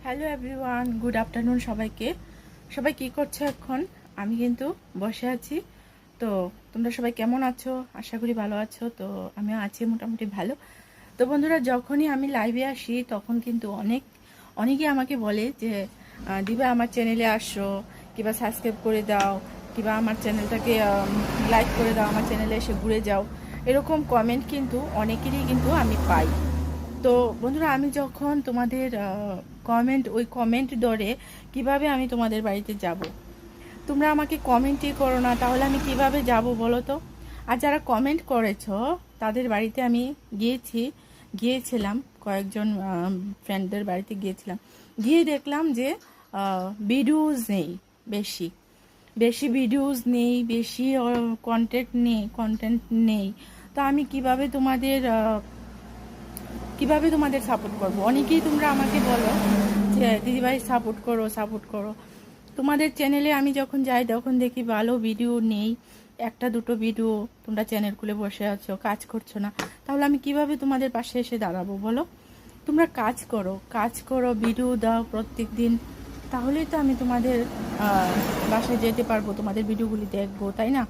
Hello everyone, good afternoon সবাইকে। সবাই কি করছো এখন? আমি কিন্তু বসে আছি। তো তোমরা সবাই কেমন আছো? আশা করি ভালো আছো। তো আমিও আছি মোটামুটি ভালো। তো বন্ধুরা, যখনই আমি লাইভে আসি তখন কিন্তু অনেকেই আমাকে বলে যে দিবা আমার চ্যানেলে আসো, কিংবা সাবস্ক্রাইব করে দাও, কিংবা আমার চ্যানেলটাকে লাইক করে দাও, আমার চ্যানেলে এসে ঘুরে যাও। এরকম কমেন্ট কিন্তু অনেকেরই কিন্তু আমি পাই। তো বন্ধুরা, আমি যখন তোমাদের ওই কমেন্ট ধরে কিভাবে আমি তোমাদের বাড়িতে যাব? তোমরা আমাকে কমেন্টই করো না, তাহলে আমি কিভাবে যাব বলো তো? আর যারা কমেন্ট করেছো তাদের বাড়িতে আমি গিয়েছিলাম, কয়েকজন ফ্রেন্ডদের বাড়িতে গিয়েছিলাম। গিয়ে দেখলাম যে ভিডিওজ নেই, বেশি বেশি ভিডিওজ নেই, বেশি কন্টেন্ট নেই। তো আমি কিভাবে তোমাদের সাপোর্ট করব? অনেকেই তোমরা আমাকে বলো যে দিদিভাই সাপোর্ট করো। তোমাদের চ্যানেলে আমি যখন যাই তখন দেখি ভালো ভিডিও নেই, একটা দুটো ভিডিও। তোমরা চ্যানেল খুলে বসে আছো, কাজ করছো না। তাহলে আমি কিভাবে তোমাদের পাশে এসে দাঁড়াবো বলো? তোমরা কাজ করো, ভিডিও দাও প্রত্যেক দিন। তাহলেই তো আমি তোমাদের বাসায় যেতে পারবো, তোমাদের ভিডিওগুলি দেখবো, তাই না?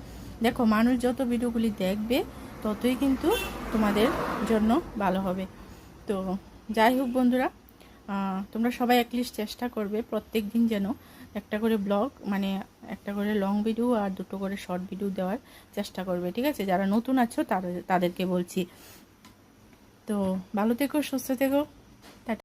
দেখো, মানুষ যত ভিডিওগুলি দেখবে ততই কিন্তু তোমাদের জন্য ভালো হবে। তো যাই হোক বন্ধুরা, তোমরা সবাই অ্যাটলিস্ট চেষ্টা করবে প্রত্যেক দিন যেন একটা করে ব্লগ, মানে একটা করে লং ভিডিও আর দুটো করে শর্ট ভিডিও দেওয়ার চেষ্টা করবে, ঠিক আছে? যারা নতুন আছো তাদেরকে বলছি। তো ভালো থেকো, সুস্থ থেকো।